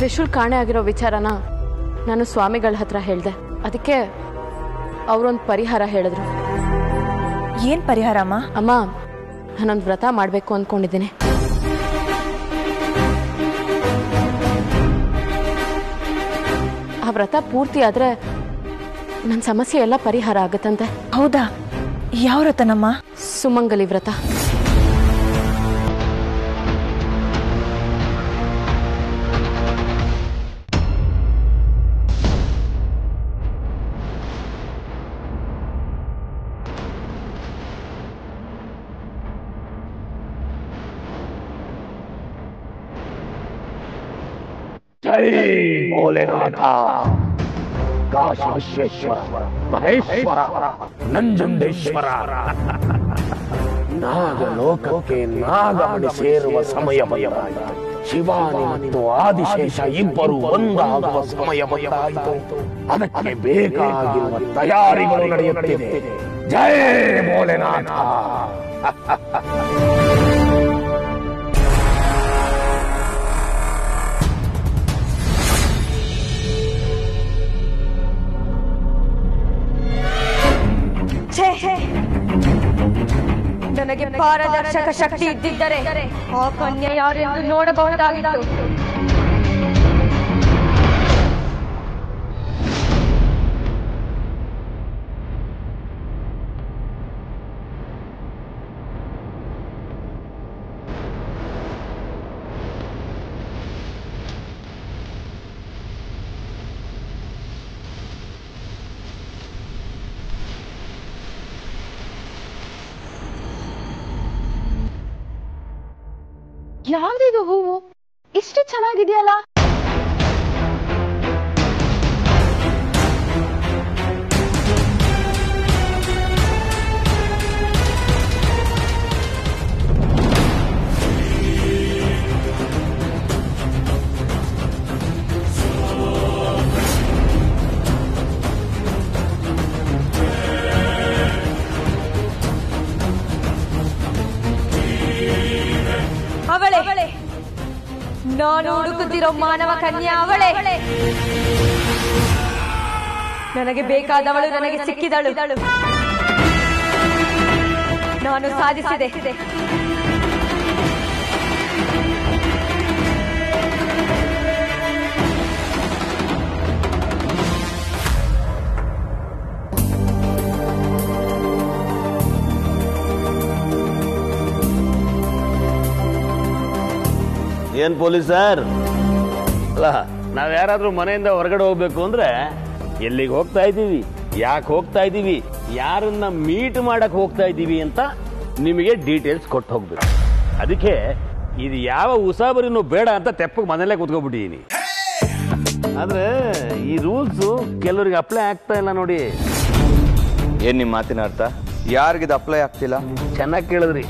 ತ್ರಿಶೂಲ್ ಕಾಣೆ ಆಗಿರೋ ವಿಚಾರನ ನಾನು ಸ್ವಾಮಿಗಳ ಹತ್ರ ಹೇಳಿದೆ. ಅದಕ್ಕೆ ಅವರೊಂದು ಪರಿಹಾರ ಹೇಳಿದ್ರು. ಏನ್ ಪರಿಹಾರ ಅಮ್ಮ? ಅಮ್ಮ, ನಾನೊಂದು ವ್ರತ ಮಾಡಬೇಕು ಅಂದ್ಕೊಂಡಿದ್ದೀನಿ. ಆ ವ್ರತ ಪೂರ್ತಿ ಆದ್ರೆ ನನ್ನ ಸಮಸ್ಯೆ ಎಲ್ಲ ಪರಿಹಾರ ಆಗುತ್ತಂತೆ. ಹೌದಾ? ಯಾವ ವ್ರತನಮ್ಮ? ಸುಮಂಗಲಿ ವ್ರತ. जय भोलेनाथ, काशी विश्वेश्वर, महेश्वर, ನಂಜುಂಡೇಶ್ವರ. ನಾಗಲೋಕಕ್ಕೆ ನಾಗಮಣಿ ಸೇರುವ ಸಮಯ ಬಂದಾಯಿತು. ಶಿವಾನಿ ಮತ್ತು ಆದಿಶೇಷ ಇಬ್ಬರು ಒಂದಾಗುವ ಸಮಯ ಬಂದಾಯಿತು. ಅದಕ್ಕೆ ಬೇಕಾಗಿರುವ ತಯಾರಿಗಳು ನಡೆಯುತ್ತಿದೆ. ಜಯ ಭೋಲೆನಾಥ. ನನಗೆ ಪಾರದರ್ಶಕ ಶಕ್ತಿ ಇದ್ದಿದ್ದರೆ ಆ ಕನ್ಯೆ ಯಾರೆಂದು ನೋಡಬಹುದಾಗಿತ್ತು. ಯಾವ್ದಿದು ಹೂವು ಇಷ್ಟು ಚೆನ್ನಾಗಿದೆಯಲ್ಲ? ಅವಳೆ ನಾನು ಹುಡುಕುತ್ತಿರೋ ಮಾನವ ಕನ್ಯೆ ಅವಳೆ. ನನಗೆ ಬೇಕಾದವಳು ನನಗೆ ಸಿಕ್ಕಿದಳು. ನಾನು ಸಾಧಿಸಿದೆ. ಏನ್ ಪೊಲೀಸರ್ ಅಲ್ಲ, ನಾವ್ ಯಾರಾದ್ರೂ ಮನೆಯಿಂದ ಹೊರಗಡೆ ಹೋಗ್ಬೇಕು ಅಂದ್ರೆ ಎಲ್ಲಿಗೆ ಹೋಗ್ತಾ ಇದ್ದೀವಿ, ಯಾಕೆ ಹೋಗ್ತಾ ಇದ್ದೀವಿ, ಯಾರನ್ನ ಮೀಟ್ ಮಾಡಕ್ ಹೋಗ್ತಾ ಇದ್ದೀವಿ ಅಂತ ನಿಮಗೆ ಡೀಟೇಲ್ಸ್ ಕೊಟ್ಟು ಹೋಗ್ಬೇಕು. ಅದಕ್ಕೆ ಇದು ಯಾವ ಉಸಾಬರಿನೂ ಬೇಡ ಅಂತ ತೆಪ್ಪಗೆ ಮನೇಲೆ ಕೂತ್ಕೊಬಿಟ್ಟಿದೀನಿ. ಆದ್ರೆ ಈ ರೂಲ್ಸ್ ಕೆಲವರಿಗೆ ಅಪ್ಲೈ ಆಗ್ತಾ ಇಲ್ಲ ನೋಡಿ. ಏನ್ ನಿಮ್ ಮಾತಿನ ಅರ್ಥ? ಯಾರಿಗಿದು ಅಪ್ಲೈ ಆಗ್ತಿಲ್ಲ? ಚೆನ್ನಾಗಿ ಕೇಳಿದ್ರಿ.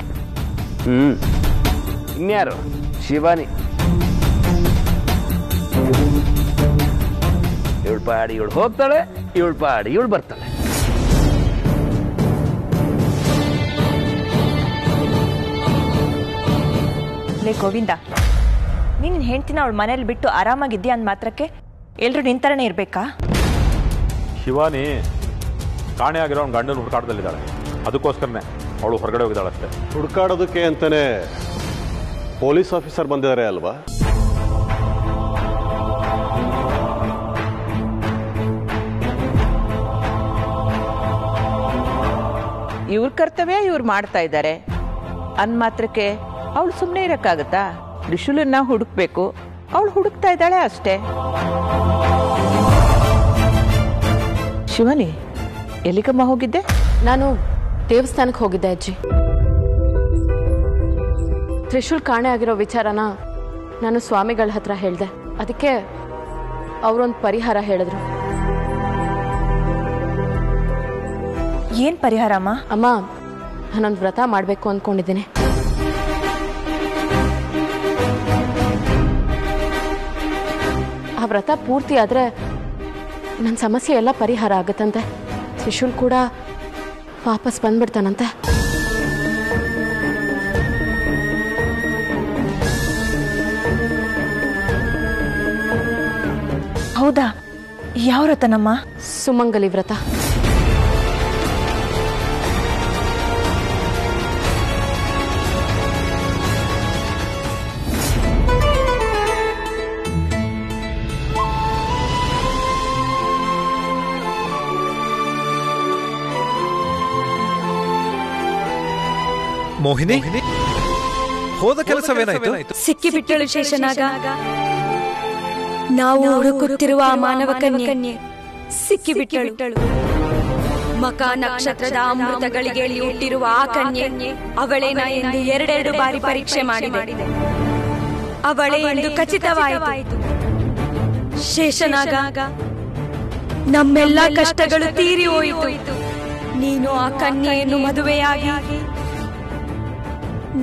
ಇನ್ಯಾರು? ಶಿವಾನಿ. ಇವಳು ಪಾಡಿ ಇವಳು ಹೋಗ್ತಾಳೆ, ಇವಳು ಪಾಡಿ ಇವಳು ಬರ್ತಾಳೆ. ಲೇ ಗೋವಿಂದ, ನೀನ್ ಹೆಂಡ್ತಿನ ಅವಳ ಮನೇಲಿ ಬಿಟ್ಟು ಆರಾಮಾಗಿದ್ಯಾ ಅಂದ್ ಮಾತ್ರಕ್ಕೆ ಎಲ್ರು ನಿಂತರನೇ ಇರ್ಬೇಕಾ? ಶಿವಾನಿ ಕಾಣೆ ಆಗಿರೋ ಅವ್ನ ಗಂಡನ ಹುಡುಕಾಟದಲ್ಲಿದ್ದಾಳೆ. ಅದಕ್ಕೋಸ್ಕರನೇ ಅವಳು ಹೊರಗಡೆ ಹೋಗಿದ್ದಾಳೆ ಅಷ್ಟೇ. ಹುಡುಕಾಡೋದಕ್ಕೆ ಅಂತಾನೆ ಪೊಲೀಸ್ ಆಫೀಸರ್ ಬಂದಿದ್ದಾರೆ ಅಲ್ವಾ? ಇವ್ರ ಕರ್ತವ್ಯ ಇವ್ರು ಮಾಡ್ತಾ ಇದ್ದಾರೆ ಅಂದ್ ಮಾತ್ರಕ್ಕೆ ಅವಳು ಸುಮ್ಮನೆ ಇರಕ್ಕಾಗತ್ತಾ? ತ್ರಿಶೂಲನ್ನ ಹುಡುಕ್ಬೇಕು, ಅವಳು ಹುಡುಕ್ತಾ ಇದ್ದಾಳೆ ಅಷ್ಟೇ. ಶಿವಾನಿ, ಎಲ್ಲಿಗಮ್ಮ ಹೋಗಿದ್ದೆ? ನಾನು ದೇವಸ್ಥಾನಕ್ಕೆ ಹೋಗಿದ್ದೆ ಅಜ್ಜಿ. ತ್ರಿಶೂಲ್ ಕಾಣೆ ಆಗಿರೋ ವಿಚಾರನ ನಾನು ಸ್ವಾಮಿಗಳ ಹತ್ರ ಹೇಳಿದೆ. ಅದಕ್ಕೆ ಅವರೊಂದು ಪರಿಹಾರ ಹೇಳಿದ್ರು. ಏನ್ ಪರಿಹಾರ ಅಮ್ಮ? ಅಮ್ಮ, ನಾನೊಂದು ವ್ರತ ಮಾಡಬೇಕು ಅಂದ್ಕೊಂಡಿದ್ದೀನಿ. ಆ ವ್ರತ ಪೂರ್ತಿ ಆದ್ರೆ ನನ್ನ ಸಮಸ್ಯೆ ಎಲ್ಲ ಪರಿಹಾರ ಆಗುತ್ತಂತೆ. ತ್ರಿಶೂಲ್ ಕೂಡ ವಾಪಸ್ ಬಂದ್ಬಿಡ್ತಾನಂತೆ. ಹೌದಾ? ಯಾವ ವ್ರತನಮ್ಮ? ಸುಮಂಗಲಿ ವ್ರತ. ಮೋಹಿನಿ, ಹೋದ ಕೆಲಸವೇನಾಯ್ತು? ಸಿಕ್ಕಿಬಿಟ್ಟಳು ಶೇಷನಾಗ. ನಾವು ಹುಡುಕುತ್ತಿರುವ ಆ ಮಾನವ ಕನ್ಯೆ ಸಿಕ್ಕಿಬಿಟ್ಟಳು. ಮಕ ನಕ್ಷತ್ರದ ಅಮೃತಗಳಿಗೆ ಹುಟ್ಟಿರುವ ಆ ಕನ್ಯೆ ಅವಳೇನ ಎಂದು ಎರಡೆರಡು ಬಾರಿ ಪರೀಕ್ಷೆ ಮಾಡಿದೆ. ಅವಳೇ ಎಂದು ಖಚಿತವಾಯಿತು. ಶೇಷನಾಗ, ನಮ್ಮೆಲ್ಲ ಕಷ್ಟಗಳು ತೀರಿ ಹೋಯಿತು. ನೀನು ಆ ಕನ್ಯೆಯನ್ನು ಮದುವೆಯಾಗಿ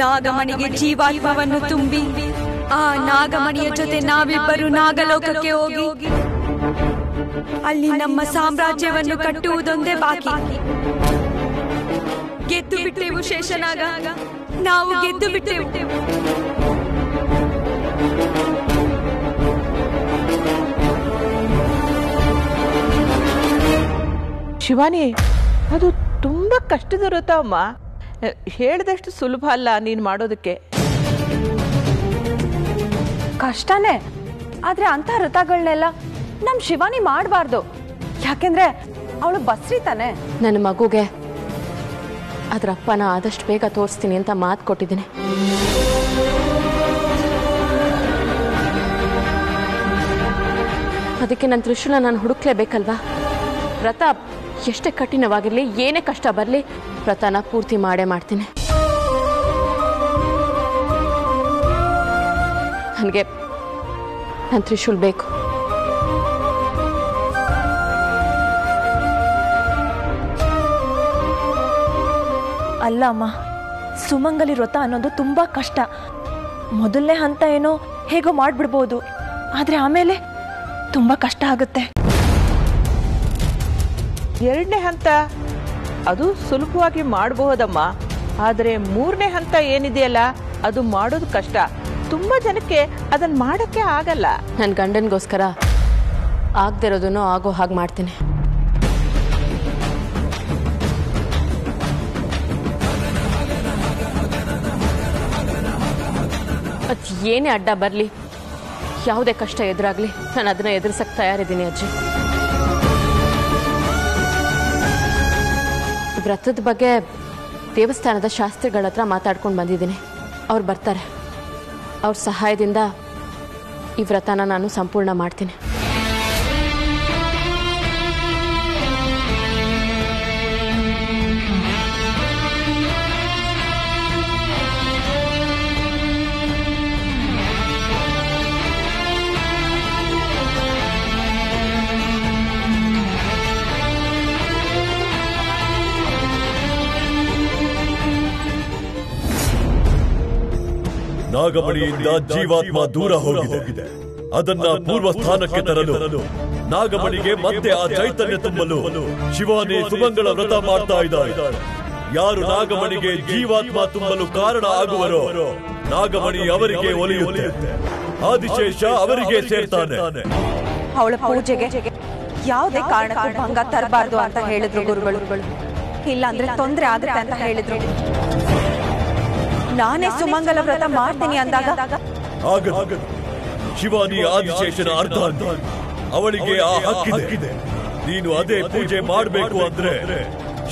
ನಾಗಮಣಿಗೆ ಜೀವಾತ್ಮವನ್ನು ತುಂಬಿ ಆ ನಾಗಮಣಿಯ ಜೊತೆ ನಾವಿಬ್ಬರು ನಾಗಲೋಕಕ್ಕೆ ಹೋಗಿ ಅಲ್ಲಿ ನಮ್ಮ ಸಾಮ್ರಾಜ್ಯವನ್ನು ಕಟ್ಟುವುದೊಂದೇ ಬಾಕಿ. ಗೆದ್ದು ಬಿಟ್ಟೆವು ಶೇಷನಾಗ, ನಾವು ಗೆದ್ದು ಬಿಟ್ಟೆವು. ಶಿವಾನಿ, ಅದು ತುಂಬಾ ಕಷ್ಟದ ವ್ರತ ಅಮ್ಮ. ಹೇಳಿದಷ್ಟು ಸುಲಭ ಅಲ್ಲ ನೀನು ಮಾಡೋದಕ್ಕೆ. ಕಷ್ಟನೇ, ಆದ್ರೆ ಅಂತ ವ್ರತಗಳನ್ನೆಲ್ಲ ನಮ್ ಶಿವಾನಿ ಮಾಡಬಾರ್ದು. ಯಾಕೆಂದ್ರೆ ಅವಳು ಬಸ್ರಿ ತಾನೆ. ನನ್ನ ಮಗುಗೆ ಅದ್ರ ಅಪ್ಪನ ಆದಷ್ಟು ಬೇಗ ತೋರಿಸ್ತೀನಿ ಅಂತ ಮಾತು ಕೊಟ್ಟಿದ್ದೀನಿ. ಅದಕ್ಕೆ ನನ್ನ ತ್ರಿಶೂಲ ನಾನು ಹುಡುಕ್ಲೇಬೇಕಲ್ವಾ? ವ್ರತ ಎಷ್ಟೇ ಕಠಿಣವಾಗಿರಲಿ, ಏನೇ ಕಷ್ಟ ಬರಲಿ, ವ್ರತನ ಪೂರ್ತಿ ಮಾಡೇ ಮಾಡ್ತೀನಿ. ನನಗೆ ನನ್ನ ತ್ರಿಶೂಲ್ ಬೇಕು. ಅಲ್ಲ ಅಮ್ಮ, ಸುಮಂಗಲಿ ವ್ರತ ಅನ್ನೋದು ತುಂಬಾ ಕಷ್ಟ. ಮೊದಲನೇ ಹಂತ ಏನೋ ಹೇಗೋ ಮಾಡ್ಬಿಡ್ಬೋದು, ಆದ್ರೆ ಆಮೇಲೆ ತುಂಬಾ ಕಷ್ಟ ಆಗುತ್ತೆ. ಎರಡನೇ ಹಂತ ಅದು ಸುಲಭವಾಗಿ ಮಾಡಬಹುದಮ್ಮ. ಆದರೆ ಮೂರನೇ ಹಂತ ಏನಿದೆಯಲ್ಲ, ಅದು ಮಾಡೋದು ಕಷ್ಟ. ತುಂಬಾ ಜನಕ್ಕೆ ಅದನ್ನ ಮಾಡಕ್ಕೆ ಆಗಲ್ಲ. ನನ್ನ ಗಂಡನಿಗೋಸ್ಕರ ಆಗದಿರೋದನ್ನು ಆಗೋ ಹಾಗೆ ಮಾಡ್ತೀನಿ. ಅದು ಏನೇ ಅಡ್ಡ ಬರಲಿ, ಯಾವುದೇ ಕಷ್ಟ ಎದುರಾಗಲಿ, ನಾನು ಅದನ್ನ ಎದುರಿಸಕ್ಕೆ ತಯಾರಿದ್ದೀನಿ ಅಜ್ಜಿ. ವ್ರತದ ಬಗ್ಗೆ ದೇವಸ್ಥಾನದ ಶಾಸ್ತ್ರಿಗಳ ಹತ್ರ ಮಾತಾಡ್ಕೊಂಡು ಬಂದಿದ್ದೀನಿ. ಅವ್ರು ಬರ್ತಾರೆ. ಅವ್ರ ಸಹಾಯದಿಂದ ಈ ವ್ರತನ ನಾನು ಸಂಪೂರ್ಣ ಮಾಡ್ತೀನಿ. ನಾಗಮಣಿಯಿಂದ ಜೀವಾತ್ಮ ದೂರ ಹೋಗಿದೆ. ಅದನ್ನ ಪೂರ್ವ ಸ್ಥಾನಕ್ಕೆ ತರಲು, ನಾಗಮಣಿಗೆ ಮತ್ತೆ ಆ ಚೈತನ್ಯ ತುಂಬಲು ಶಿವಾನಿ ಸುಮಂಗಳ ವ್ರತ ಮಾಡ್ತಾ ಇದ್ದಾರೆ. ಯಾರು ನಾಗಮಣಿಗೆ ಜೀವಾತ್ಮ ತುಂಬಲು ಕಾರಣ ಆಗುವರೋ ನಾಗಮಣಿ ಅವರಿಗೆ ಒಲಿಯುತ್ತೆ. ಆದಿಶೇಷ ಅವರಿಗೆ ಸೇರ್ತಾನೆ. ಅವಳ ಪೂಜೆಗೆ ಯಾವುದೇ ಕಾರಣಕ್ಕೂ ಭಂಗ ತರಬಾರ್ದು ಅಂತ ಹೇಳಿದ್ರು ಗುರುಗಳು. ಇಲ್ಲ ಅಂದ್ರೆ ತೊಂದರೆ ಆಗುತ್ತೆ ಅಂತ ಹೇಳಿದ್ರು. ನಾನೇ ಸುಮಂಗಲ ವ್ರತ ಮಾಡ್ತೀನಿ ಅಂದಾಗ ಆಗದು. ಶಿವಾನಿ ಆದಿಶೇಷನ ಅರ್ಧ ಅವಳಿಗೆ ಆ ಹಕ್ಕಿದೆ. ನೀನು ಅದೇ ಪೂಜೆ ಮಾಡಬೇಕು ಅಂದ್ರೆ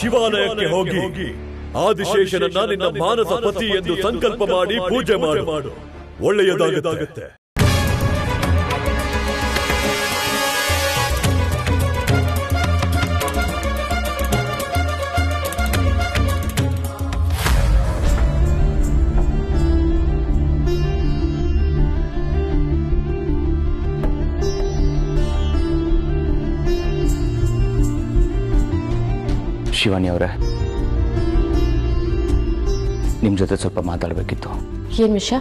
ಶಿವಾಲಯಕ್ಕೆ ಹೋಗಿ ಆದಿಶೇಷನನ್ನ ನಿನ್ನ ಮಾನಸ ಪತಿ ಎಂದು ಸಂಕಲ್ಪ ಮಾಡಿ ಪೂಜೆ ಮಾಡು. ಒಳ್ಳೆಯದಾಗುತ್ತೆ. ಶಿವಾನಿ ಅವರೇ, ನಿಮ್ಮ ಜೊತೆ ಸ್ವಲ್ಪ ಮಾತಾಡಬೇಕಿತ್ತು. ಏನು ವಿಷಯ?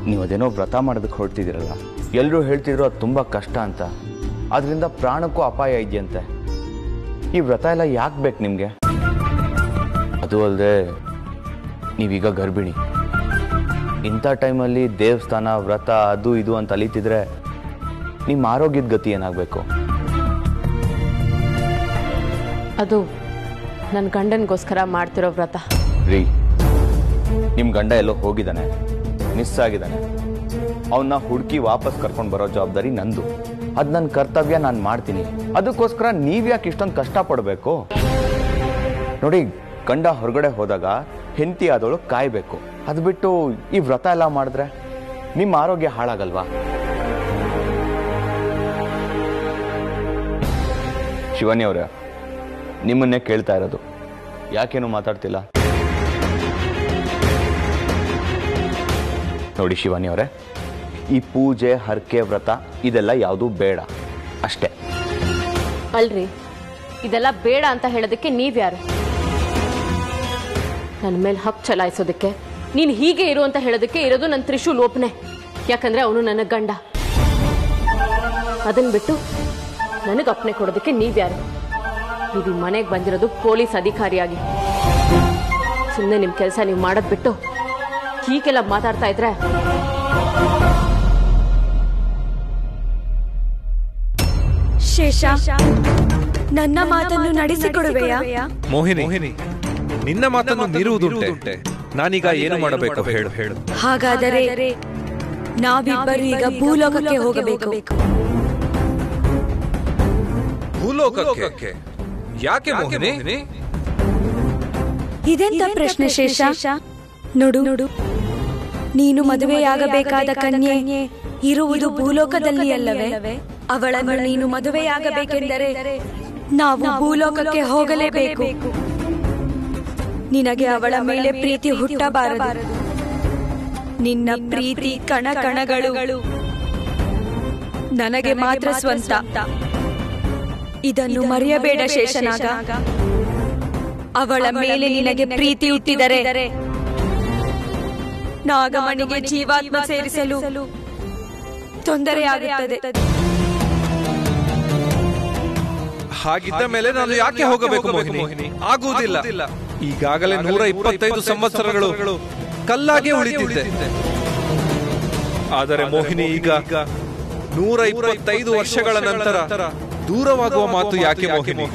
ನೀವು ಅದೇನೋ ವ್ರತ ಮಾಡೋದಕ್ಕೆ ಹೊರಡ್ತಿದ್ದೀರಲ್ಲ, ಎಲ್ಲರೂ ಹೇಳ್ತಿದ್ರು ಅದು ತುಂಬ ಕಷ್ಟ ಅಂತ, ಅದರಿಂದ ಪ್ರಾಣಕ್ಕೂ ಅಪಾಯ ಇದೆಯಂತೆ. ಈ ವ್ರತ ಎಲ್ಲ ಯಾಕೆ ಬೇಕು ನಿಮಗೆ? ಅದು ಅಲ್ಲದೆ ನೀವೀಗ ಗರ್ಭಿಣಿ. ಇಂಥ ಟೈಮಲ್ಲಿ ದೇವಸ್ಥಾನ ವ್ರತ ಅದು ಇದು ಅಂತ ಅಲೀತಿದ್ರೆ ನಿಮ್ಮ ಆರೋಗ್ಯದ ಗತಿ ಏನಾಗಬೇಕು? ಅದು ನನ್ನ ಗಂಡನಿಗೋಸ್ಕರ ಮಾಡ್ತಿರೋ ವ್ರತ ರೀ. ನಿಮ್ಮ ಗಂಡ ಎಲ್ಲೋ ಹೋಗಿದ್ದಾನೆ, ಮಿಸ್ ಆಗಿದ್ದಾನೆ. ಅವನ್ನ ಹುಡುಕಿ ವಾಪಸ್ ಕರ್ಕೊಂಡು ಬರೋ ಜವಾಬ್ದಾರಿ ನಂದು. ಅದು ನನ್ನ ಕರ್ತವ್ಯ, ನಾನು ಮಾಡ್ತೀನಿ. ಅದಕ್ಕೋಸ್ಕರ ನೀವ್ಯಾಕೆ ಇಷ್ಟೊಂದು ಕಷ್ಟಪಡಬೇಕು? ನೋಡಿ, ಗಂಡ ಹೊರಗಡೆ ಹೋದಾಗ ಹೆಂಡತಿ ಆದವಳು ಕಾಯಬೇಕು. ಅದು ಬಿಟ್ಟು ಈ ವ್ರತ ಎಲ್ಲ ಮಾಡಿದ್ರೆ ನಿಮ್ಮ ಆರೋಗ್ಯ ಹಾಳಾಗಲ್ವಾ? ಶಿವಾನಿ ಅವರೇ, ನಿಮ್ಮನ್ನೇ ಕೇಳ್ತಾ ಇರೋದು, ಯಾಕೇನು ಮಾತಾಡ್ತಿಲ್ಲ? ನೋಡಿ ಶಿವಾನಿ ಅವರೇ, ಈ ಪೂಜೆ, ಹರಕೆ, ವ್ರತ ಇದೆಲ್ಲ ಯಾವುದೂ ಬೇಡ ಅಷ್ಟೇ. ಅಲ್ರಿ, ಇದೆಲ್ಲ ಬೇಡ ಅಂತ ಹೇಳೋದಕ್ಕೆ ನೀವ್ಯಾರು? ನನ್ನ ಮೇಲೆ ಹಕ್ಕು ಚಲಾಯಿಸೋದಕ್ಕೆ, ನೀನು ಹೀಗೆ ಇರು ಅಂತ ಹೇಳೋದಕ್ಕೆ ಇರೋದು ನನ್ನ ತ್ರಿಶೂಲ್ ಒಪ್ಪನೆ. ಯಾಕಂದ್ರೆ ಅವನು ನನ್ನ ಗಂಡ. ಅದನ್ನ ಬಿಟ್ಟು ನನಗೆ ಅಪ್ಪನೆ ಕೊಡೋದಕ್ಕೆ ನೀವ್ಯಾರು? ಇದು ಮನೆಗೆ ಬಂದಿರೋದು ಪೊಲೀಸ್ ಅಧಿಕಾರಿಯಾಗಿ. ಸುಮ್ಮನೆ ನಿಮ್ಮ ಕೆಲಸ ನೀವು ಮಾಡೋದ್ ಬಿಟ್ಟು ಹೀಗೆಲ್ಲ ಮಾತಾಡ್ತಾ ಇದ್ರೆ ಶೇಷ, ನನ್ನ ಮಾತನ್ನು ನಡೆಸಿಕೊಡುವೆಯಾ? ಮೋಹಿನಿ, ನಿನ್ನ ಮಾತನ್ನು ಮೀರುವುದುಂಟೆ. ನಾನೀಗ ಏನು ಮಾಡಬೇಕು ಹೇಳು ಹೇಳು. ಹಾಗಾದರೆ ನಾವಿಬ್ಬರು ಈಗ ಭೂಲೋಕಕ್ಕೆ ಹೋಗಬೇಕು. ಭೂಲೋಕಕ್ಕೆ? ಯಾಕೆ ಮೋಹಿನಿ? ಇದೆಂತ ಪ್ರಶ್ನೆ ಶೇಷ? ನೋಡು, ನೀನು ಮದುವೆಯಾಗಬೇಕಾದ ಕನ್ಯೆ ಇರುವುದು ಭೂಲೋಕದಲ್ಲಿ ಅಲ್ಲವೇ? ಅವಳನ್ನು ನೀನು ಮದುವೆಯಾಗಬೇಕೆಂದರೆ ನಾವು ಭೂಲೋಕಕ್ಕೆ ಹೋಗಲೇಬೇಕು. ನಿನಗೆ ಅವಳ ಮೇಲೆ ಪ್ರೀತಿ ಹುಟ್ಟಬಾರದು. ನಿನ್ನ ಪ್ರೀತಿ ಕಣ ಕಣಗಳು ನನಗೆ ಮಾತ್ರ ಸ್ವಂತ. ಇದನ್ನು ಮರೆಯಬೇಡ ಶೇಷನಾಗ. ಅವಳ ಮೇಲೆ ನಿನಗೆ ಪ್ರೀತಿ ಹುಟ್ಟಿದರೆ ನಾಗಮಣಿಗೆ ಜೀವಾತ್ಮ ಸೇರಿಸಲು ತೊಂದರೆಯಾಗುತ್ತದೆ. ಹಾಗಿದ್ದ ಮೇಲೆ ನಾನು ಯಾಕೆ ಹೋಗಬೇಕು ಮೋಹಿನಿ? ಆಗುವುದಿಲ್ಲ. ಈಗಾಗಲೇ 125 ಸಂವತ್ಸರಗಳು ಕಲ್ಲಾಗೆ ಉಳಿದಿದ್ದೆ. ಆದರೆ ಮೋಹಿನಿ ಈಗ 125 ವರ್ಷಗಳ ನಂತರ ದೂರವಾಗುವ ಮಾತು ಯಾಕೆ ಮೋಹಿನಿ?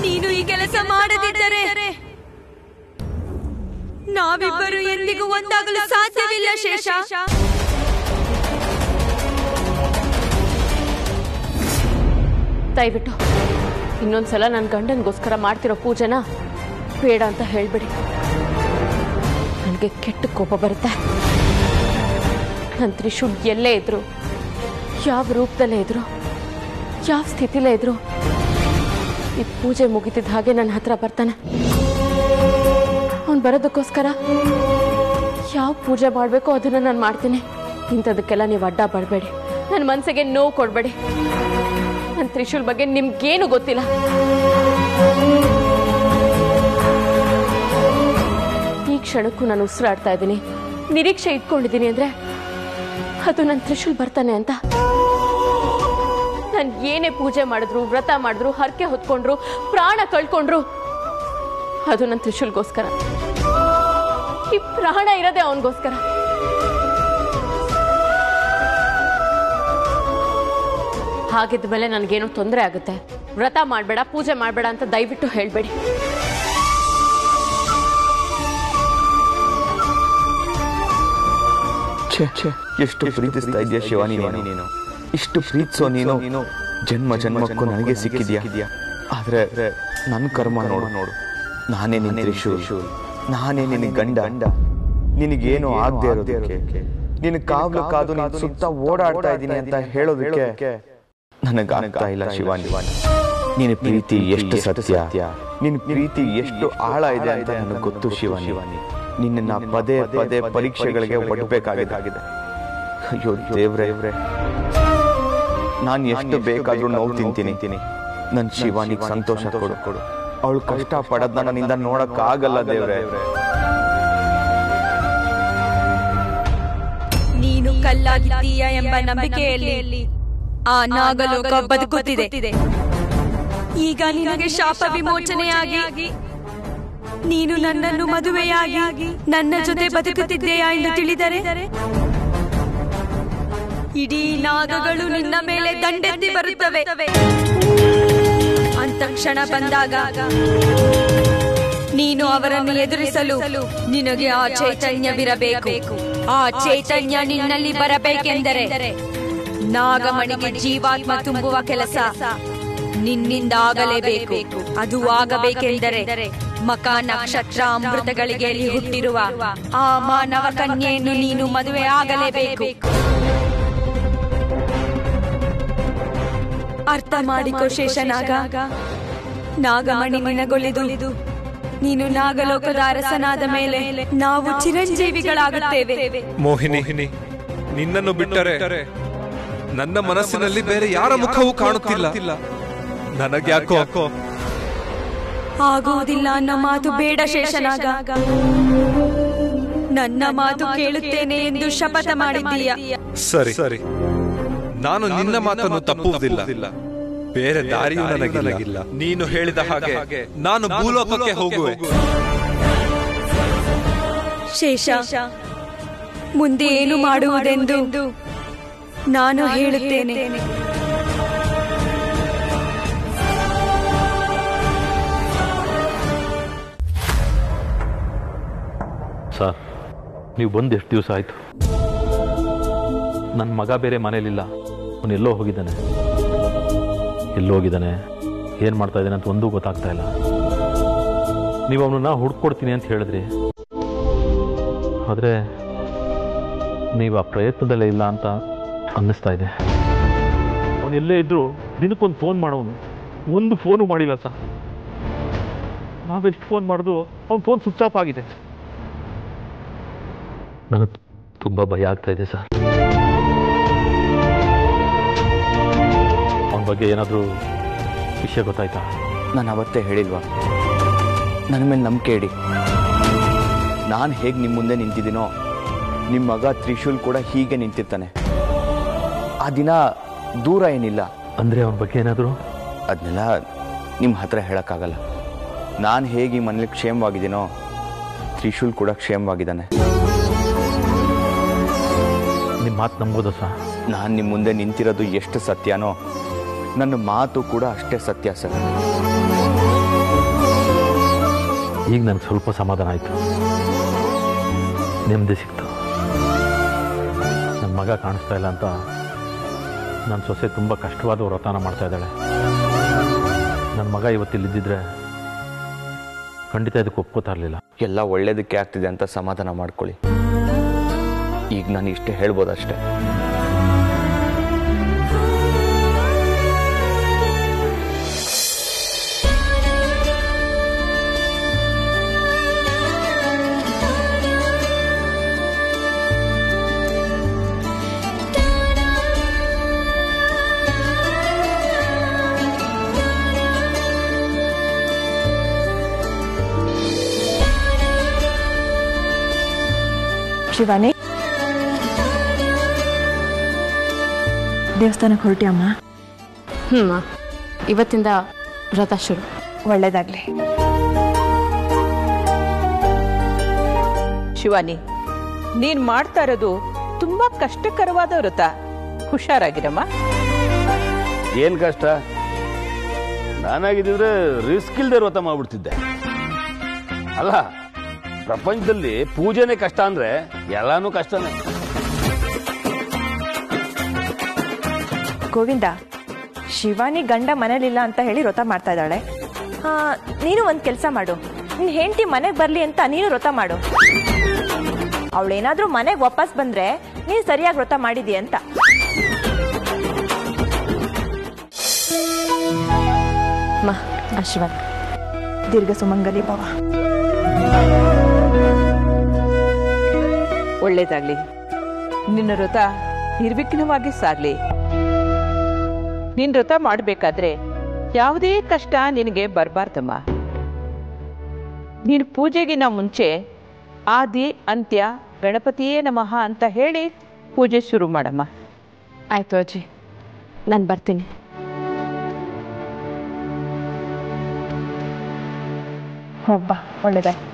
ನೀನು ಈ ಕೆಲಸ ಮಾಡದಿದ್ದರೆ ನಾವಿಬ್ಬರು ಎಂದಿಗೂ ಒಂದಾಗಲು ಸಾಧ್ಯವಿಲ್ಲ ಶೇಷ. ದಯವಿಟ್ಟು ಇನ್ನೊಂದ್ಸಲ ನನ್ನ ಗಂಡನಿಗೋಸ್ಕರ ಮಾಡ್ತಿರೋ ಪೂಜೆನ ಬೇಡ ಅಂತ ಹೇಳ್ಬಿಡಿ. ನನಗೆ ಕೆಟ್ಟ ಕೋಪ ಬರುತ್ತೆ. ನನ್ನ ತ್ರಿಶೂಲ್ ಎಲ್ಲೇ ಇದ್ರು, ಯಾವ ರೂಪದಲ್ಲೇ ಇದ್ರು, ಯಾವ ಸ್ಥಿತಿಲೇ ಇದ್ರು, ಈ ಪೂಜೆ ಮುಗಿತಿದ್ದ ಹಾಗೆ ನನ್ನ ಹತ್ರ ಬರ್ತಾನೆ. ಅವನು ಬರೋದಕ್ಕೋಸ್ಕರ ಯಾವ ಪೂಜೆ ಮಾಡಬೇಕೋ ಅದನ್ನ ನಾನು ಮಾಡ್ತೀನಿ. ಇಂಥದಕ್ಕೆಲ್ಲ ನೀವು ಅಡ್ಡ ಬರಬೇಡಿ. ನನ್ನ ಮನಸ್ಸಿಗೆ ನೋವು ಕೊಡಬೇಡಿ. ನನ್ನ ತ್ರಿಶೂಲ್ ಬಗ್ಗೆ ನಿಮ್ಗೇನು ಗೊತ್ತಿಲ್ಲ. ಈ ಕ್ಷಣಕ್ಕೂ ನಾನು ಉಸಿರಾಡ್ತಾ ಇದ್ದೀನಿ, ನಿರೀಕ್ಷೆ ಇಟ್ಕೊಂಡಿದ್ದೀನಿ ಅಂದ್ರೆ ಅದು ನನ್ನ ತ್ರಿಶೂಲ್ ಬರ್ತಾನೆ ಅಂತ. ನಾನು ಏನೇ ಪೂಜೆ ಮಾಡಿದ್ರು, ವ್ರತ ಮಾಡಿದ್ರು, ಹರಕೆ ಹೊತ್ಕೊಂಡ್ರು, ಪ್ರಾಣ ಕಳ್ಕೊಂಡ್ರು, ಅದು ನನ್ನ ತ್ರಿಶೂಲ್ಗೋಸ್ಕರ. ಈ ಪ್ರಾಣ ಇರೋದೇ ಅವನಿಗೋಸ್ಕರ. ಹಾಗಿದ್ದ ಮೇಲೆ ನನಗೇನೋ ತೊಂದರೆ ಆಗುತ್ತೆ. ವ್ರತ ಮಾಡಬೇಡ, ಪೂಜೆ ಮಾಡಬೇಡ ಅಂತ ದಯವಿಟ್ಟು ಹೇಳ್ಬೇಡಿ. ಎಷ್ಟು ಪ್ರೀತಿಸ್ತಾ ಇದೆಯಾ ಶಿವಾನಿ ನೀನು? ಇಷ್ಟು ಪ್ರೀತಿಸೋ ನೀನು ಜನ್ಮ ಜನ್ಮಕ್ಕೂ ನನಗೆ ಸಿಕ್ಕಿದ್ಯಾ. ಆದ್ರೆ ನನ್ನ ಕರ್ಮ ನೋಡು. ನಾನೇ ನಿನ್ನ ತ್ರಿಶೂಲ್, ನಾನೇ ನಿನ್ನ ಗಂಡ. ನಿನಗೇನು ಆಗದೆ ಇರೋದಕ್ಕೆ, ನಿನ್ನ ಕಾವಲು ಕಾದು ನೀನು ಸುತ್ತ ಓಡಾಡ್ತಾ ಇದ್ದೀನಿ ಅಂತ ಹೇಳೋದಕ್ಕೆ ನನಗಾಗ್ತಾ ಇಲ್ಲ ಶಿವಾನಿ. ನಿನ್ನ ಪ್ರೀತಿ ಎಷ್ಟು ಸತ್ಯ, ನಿನ್ನ ಪ್ರೀತಿ ಎಷ್ಟು ಆಳ ಇದೆ ಅಂತ ನನಗೆ ಗೊತ್ತು ಶಿವಾನಿ. ನಿನ್ನ ಪದೇ ಪದೇ ಪರೀಕ್ಷೆಗಳಿಗೆ ಒಡ್ಬೇಕಾಗಿದೆ. ಅಯ್ಯೋ ದೇವ್ರೆ, ನಾನು ಎಷ್ಟು ಬೇಕಾದ್ರೂ ನೋವು ತಿಂತೀನಿ. ನನ್ನ ಶಿವಾನಿಗೆ ಸಂತೋಷ ಕೊಡು. ಅವಳು ಕಷ್ಟ ಪಡೋದನ್ನ ನನ್ನಿಂದ ನೋಡಕ್ಕಾಗಲ್ಲ ದೇವ್ರೆ. ನೀನು ಕಲ್ಲಾಗಿದ್ದೀಯ ಎಂಬ ನಂಬಿಕೆಯಲ್ಲಿ ಆ ನಾಗಲೋಕ ಬದುಕುತ್ತಿದೆ. ಈಗ ನಿನಗೆ ಶಾಪ ವಿಮೋಚನೆಯಾಗಿ ನೀನು ನನ್ನನ್ನು ಮದುವೆಯಾಗಿ ನನ್ನ ಜೊತೆ ಬದುಕುತ್ತಿದ್ದೀಯಾ ಎಂದು ತಿಳಿದರೆ ಇಡೀ ನಾಗಗಳು ನಿನ್ನ ಮೇಲೆ ದಂಡೆತ್ತಿ ಬರುತ್ತವೆ. ಅಂತ ಕ್ಷಣ ಬಂದಾಗ ನೀನು ಅವರನ್ನು ಎದುರಿಸಲು ನಿನಗೆ ಆ ಚೈತನ್ಯವಿರಬೇಕು. ಆ ಚೈತನ್ಯ ನಿನ್ನಲ್ಲಿ ಬರಬೇಕೆಂದರೆ ನಾಗಮಣಿಗೆ ಜೀವಾತ್ಮ ತುಂಬುವ ಕೆಲಸ ನಿನ್ನಿಂದ ಆಗಲೇಬೇಕು. ಅದು ಆಗಬೇಕೆಂದರೆ ಮಕ ನಕ್ಷತ್ರ ಅಮೃತಗಳಿಗೆ ಹುಟ್ಟಿರುವ ಆ ಮಾನವ ಕನ್ಯೆಯನ್ನು ನೀನು ಮದುವೆ ಆಗಲೇಬೇಕು. ಅರ್ಥ ಮಾಡಿಕೋ ಶೇಷನಾಗ. ನಾಗಮಣಿ ನಿನಗೊಲಿದು ನೀನು ನಾಗಲೋಕದ ಅರಸನಾದ ಮೇಲೆ ನಾವು ಚಿರಂಜೀವಿಗಳಾಗುತ್ತೇವೆ. ಮೋಹಿನಿ, ನಿನ್ನನ್ನು ಬಿಟ್ಟರೆ ನನ್ನ ಮನಸ್ಸಿನಲ್ಲಿ ಬೇರೆ ಯಾರ ಮುಖವೂ ಕಾಣುತ್ತಿಲ್ಲ. ನನಗ್ಯಾಕೋ ಆಗುವುದಿಲ್ಲ ಅನ್ನೋ ಮಾತು ಬೇಡ ಶೇಷನಾಗ. ನನ್ನ ಮಾತು ಕೇಳುತ್ತೇನೆ ಎಂದು ಶಪಥ ಮಾಡಿದ್ದೀಯ. ಸರಿ, ನಾನು ನಿನ್ನ ಮಾತನ್ನು ತಪ್ಪುವುದಿಲ್ಲ. ಬೇರೆ ದಾರಿಯೂ ನನಗಿಲ್ಲ. ನೀನು ಹೇಳಿದ ಹಾಗೆ ನಾನು ಭೂಲೋಕಕ್ಕೆ ಹೋಗುವೆ. ಶೇಷ, ಮುಂದೆ ಏನು ಮಾಡುವುದೆಂದು ನಾನು ಹೇಳುತ್ತೇನೆ. ಸರ್, ನೀವು ಬಂದು ಎಷ್ಟು ದಿವಸ ಆಯಿತು? ನನ್ನ ಮಗ ಬೇರೆ ಮನೇಲಿಲ್ಲ. ಅವನು ಎಲ್ಲೋ ಹೋಗಿದ್ದಾನೆ. ಏನು ಮಾಡ್ತಾ ಇದ್ದಾನೆ ಅಂತ ಒಂದೂ ಗೊತ್ತಾಗ್ತಾ ಇಲ್ಲ. ನೀವು ಅವನನ್ನ ಹುಡ್ಕೊಡ್ತೀನಿ ಅಂತ ಹೇಳಿದ್ರಿ, ಆದರೆ ನೀವು ಆ ಪ್ರಯತ್ನದಲ್ಲೇ ಇಲ್ಲ ಅಂತ ಅನ್ನಿಸ್ತಾ ಇದೆ. ಅವನು ಎಲ್ಲೇ ಇದ್ದರೂ ದಿನಕ್ಕೊಂದು ಫೋನ್ ಮಾಡೋನು. ಒಂದು ಫೋನು ಮಾಡಿಲ್ಲ ಸರ್. ನಾವೆಷ್ಟು ಫೋನ್ ಮಾಡಿದ್ರು ಅವ್ನ ಫೋನ್ ಸ್ವಿಚ್ ಆಫ್ ಆಗಿದೆ. ನನಗೆ ತುಂಬ ಭಯ ಆಗ್ತಾ ಇದೆ ಸರ್. ಅವನ ಬಗ್ಗೆ ಏನಾದರೂ ವಿಷಯ ಗೊತ್ತಾಯ್ತಾ? ನಾನು ಅವತ್ತೇ ಹೇಳಿಲ್ವಾ, ನನ್ನ ಮೇಲೆ ನಂಬಿಕೆ ಇಡಿ. ನಾನು ಹೇಗೆ ನಿಮ್ಮ ಮುಂದೆ ನಿಂತಿದ್ದೀನೋ ನಿಮ್ಮ ಮಗ ತ್ರಿಶೂಲ್ ಕೂಡ ಹೀಗೆ ನಿಂತಿರ್ತಾನೆ. ಆ ದಿನ ದೂರ ಏನಿಲ್ಲ. ಅಂದರೆ ಅವನ ಬಗ್ಗೆ ಏನಾದರೂ? ಅದನ್ನೆಲ್ಲ ನಿಮ್ಮ ಹತ್ರ ಹೇಳೋಕ್ಕಾಗಲ್ಲ. ನಾನು ಹೇಗೆ ಈ ಮನೇಲಿ ಕ್ಷೇಮವಾಗಿದ್ದೀನೋ ತ್ರಿಶೂಲ್ ಕೂಡ ಕ್ಷೇಮವಾಗಿದ್ದಾನೆ. ನಿಮ್ಮ ಮಾತು ನಂಬೋದ ಸರ್? ನಾನು ನಿಮ್ಮ ಮುಂದೆ ನಿಂತಿರೋದು ಎಷ್ಟು ಸತ್ಯನೋ ನನ್ನ ಮಾತು ಕೂಡ ಅಷ್ಟೇ ಸತ್ಯ ಸರ್. ಈಗ ನನಗೆ ಸ್ವಲ್ಪ ಸಮಾಧಾನ ಆಯಿತು, ನೆಮ್ಮದಿ ಸಿಕ್ತು. ನನ್ನ ಮಗ ಕಾಣಿಸ್ತಾ ಇಲ್ಲ ಅಂತ ನನ್ನ ಸೊಸೆ ತುಂಬ ಕಷ್ಟವಾದ ವ್ರತನ ಮಾಡ್ತಾ ಇದ್ದಾಳೆ. ನನ್ನ ಮಗ ಇವತ್ತಿಲ್ಲಿದ್ದಿದ್ರೆ ಖಂಡಿತ ಇದಕ್ಕೆ ಒಪ್ಕೋತಾ ಇರಲಿಲ್ಲ. ಎಲ್ಲ ಒಳ್ಳೇದಕ್ಕೆ ಆಗ್ತಿದೆ ಅಂತ ಸಮಾಧಾನ ಮಾಡ್ಕೊಳ್ಳಿ. ಈಗ ನಾನು ಇಷ್ಟೇ ಹೇಳ್ಬೋದಷ್ಟೇ. ಶಿವಾನಿ, ದೇವಸ್ಥಾನಕ್ಕೆ ಹೊರಟಿಯಮ್ಮ? ಇವತ್ತಿಂದ ವ್ರತ ಶುರು. ಒಳ್ಳೇದಾಗ್ಲಿ. ಶಿವಾನಿ, ನೀನ್ ಮಾಡ್ತಾ ಇರೋದು ತುಂಬಾ ಕಷ್ಟಕರವಾದ ವ್ರತ. ಹುಷಾರಾಗಿರಮ್ಮ. ಏನ್ ಕಷ್ಟ? ನಾನಾಗಿದ್ದಿದ್ರೆ ರಿಸ್ಕ್ ಇಲ್ದೆ ವ್ರತ ಮಾಡ್ಬಿಡ್ತಿದ್ದೆ. ಅಲ್ಲ, ಪ್ರಪಂಚದಲ್ಲಿ ಪೂಜೆನೇ ಕಷ್ಟ ಅಂದ್ರೆ ಎಲ್ಲಾನು ಕಷ್ಟನೇ. ಗೋವಿಂದ, ಶಿವಾನಿ ಗಂಡ ಮನೇಲಿಲ್ಲ ಅಂತ ಹೇಳಿ ವ್ರತ ಮಾಡ್ತಾ ಇದ್ದಾಳೆ. ನೀನು ಒಂದು ಕೆಲಸ ಮಾಡು, ನಿನ್ನ ಹೆಂಡತಿ ಮನೆಗೆ ಬರಲಿ ಅಂತ ನೀನು ವ್ರತ ಮಾಡು. ಅವಳೇನಾದ್ರೂ ಮನೆಗೆ ವಾಪಸ್ ಬಂದ್ರೆ ನೀನು ಸರಿಯಾಗಿ ವ್ರತ ಮಾಡಿದೀಯ ಅಂತ. ಆಶೀರ್ವಾದ. ದೀರ್ಘ ಸುಮಂಗಲಿ ಭವ. ಒಳ್ಳೇದಾಗ್ಲಿ. ನಿನ್ನ ವ್ರತ ನಿರ್ವಿಘ್ನವಾಗಿ ಸಾಗ್ಲಿ. ನಿನ್ನ ವ್ರತ ಮಾಡಬೇಕಾದ್ರೆ ಯಾವುದೇ ಕಷ್ಟ ನಿನಗೆ ಬರಬಾರ್ದಮ್ಮ. ನೀನು ಪೂಜೆಗಿನ ಮುಂಚೆ ಆದಿ ಅಂತ್ಯ ಗಣಪತಿಯೇ ನಮಃ ಅಂತ ಹೇಳಿ ಪೂಜೆ ಶುರು ಮಾಡಮ್ಮ. ಆಯ್ತು ಅಜ್ಜಿ, ನಾನು ಬರ್ತೀನಿ. ಒಬ್ಬ ಒಳ್ಳೇದಾಯ್ತು.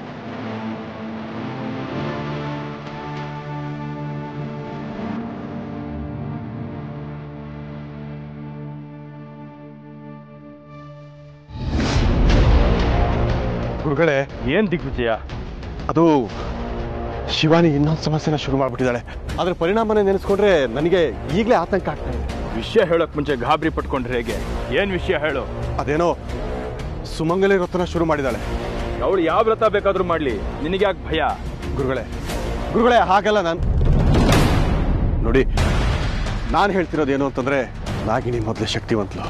ಗುರುಗಳೇ, ಏನ್ ದಿಗ್ವಿಜಯ? ಅದು ಶಿವಾನಿ ಇನ್ನೊಂದು ಸಮಸ್ಯೆನ ಶುರು ಮಾಡ್ಬಿಟ್ಟಿದ್ದಾಳೆ. ಅದ್ರ ಪರಿಣಾಮನೇ ನೆನೆಸ್ಕೊಂಡ್ರೆ ನನಗೆ ಈಗಲೇ ಆತಂಕ ಆಗ್ತಾ ಇದೆ. ವಿಷಯ ಹೇಳಕ್ ಮುಂಚೆ ಗಾಬರಿ ಪಟ್ಕೊಂಡ್ರೆ ಹೇಗೆ? ಏನ್ ವಿಷಯ ಹೇಳು. ಅದೇನೋ ಸುಮಂಗಲಿ ವ್ರತನ ಶುರು ಮಾಡಿದಾಳೆ. ಅವಳು ಯಾವ ವ್ರತ ಬೇಕಾದ್ರೂ ಮಾಡ್ಲಿ, ನಿನಗೆ ಯಾಕೆ ಭಯ? ಗುರುಗಳೇ ಹಾಗಲ್ಲ. ನೋಡಿ, ನಾನು ಹೇಳ್ತಿರೋದೇನು ಅಂತಂದ್ರೆ, ನಾಗಿನಿ ಮೊದಲೇ ಶಕ್ತಿವಂತಲು.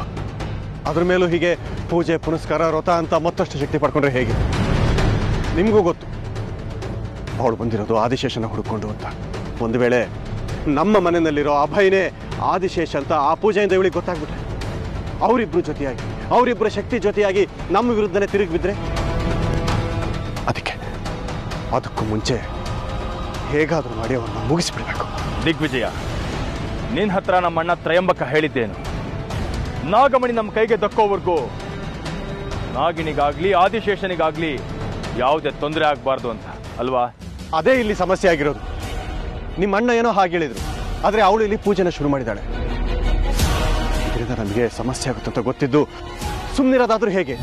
ಅದ್ರ ಮೇಲೂ ಹೀಗೆ ಪೂಜೆ ಪುನಸ್ಕಾರ ವ್ರತ ಅಂತ ಮತ್ತಷ್ಟು ಶಕ್ತಿ ಪಡ್ಕೊಂಡ್ರೆ ಹೇಗೆ? ನಿಮಗೂ ಗೊತ್ತು ಅವಳು ಬಂದಿರೋದು ಆದಿಶೇಷನ ಹುಡುಕೊಂಡು ಅಂತ. ಒಂದು ವೇಳೆ ನಮ್ಮ ಮನೆಯಲ್ಲಿರೋ ಅಭಯನೇ ಆದಿಶೇಷ ಅಂತ ಆ ಪೂಜೆಯಿಂದ ಇವಳಿಗೆ ಗೊತ್ತಾಗ್ಬಿಟ್ರೆ, ಅವರಿಬ್ರು ಜೊತೆಯಾಗಿ, ಅವರಿಬ್ಬರ ಶಕ್ತಿ ಜೊತೆಯಾಗಿ ನಮ್ಮ ವಿರುದ್ಧನೇ ತಿರುಗಿ ಬಿದ್ರೆ, ಅದಕ್ಕೂ ಮುಂಚೆ ಹೇಗಾದ್ರೂ ಮಾಡಿ ಅವನ್ನ ಮುಗಿಸ್ಬಿಡ್ಬೇಕು. ದಿಗ್ವಿಜಯ, ನಿನ್ನ ಹತ್ರ ನಮ್ಮಣ್ಣ ತ್ರಯಂಬಕ ಹೇಳಿದ್ದೇನು, ನಾಗಮಣಿ ನಮ್ಮ ಕೈಗೆ ದಕ್ಕೋವರೆಗೂ ನಾಗಿನಿಗಾಗ್ಲಿ ಆದಿಶೇಷನಿಗಾಗ್ಲಿ ಯಾವುದೇ ತೊಂದರೆ ಆಗ್ಬಾರ್ದು ಅಂತ ಅಲ್ವಾ? ಅದೇ ಇಲ್ಲಿ ಸಮಸ್ಯೆ ಆಗಿರೋದು. ನಿಮ್ಮ ಅಣ್ಣ ಏನೋ ಹಾಗೆ ಹೇಳಿದ್ರು, ಆದ್ರೆ ಅವಳು ಇಲ್ಲಿ ಪೂಜೆನ ಶುರು ಮಾಡಿದಾಳೆ. ಇದರಿಂದ ನಮಗೆ ಸಮಸ್ಯೆ ಆಗುತ್ತೆ ಅಂತ ಗೊತ್ತಿದ್ದು ಸುಮ್ಮನಿರೋದಾದ್ರೂ ಹೇಗೆ?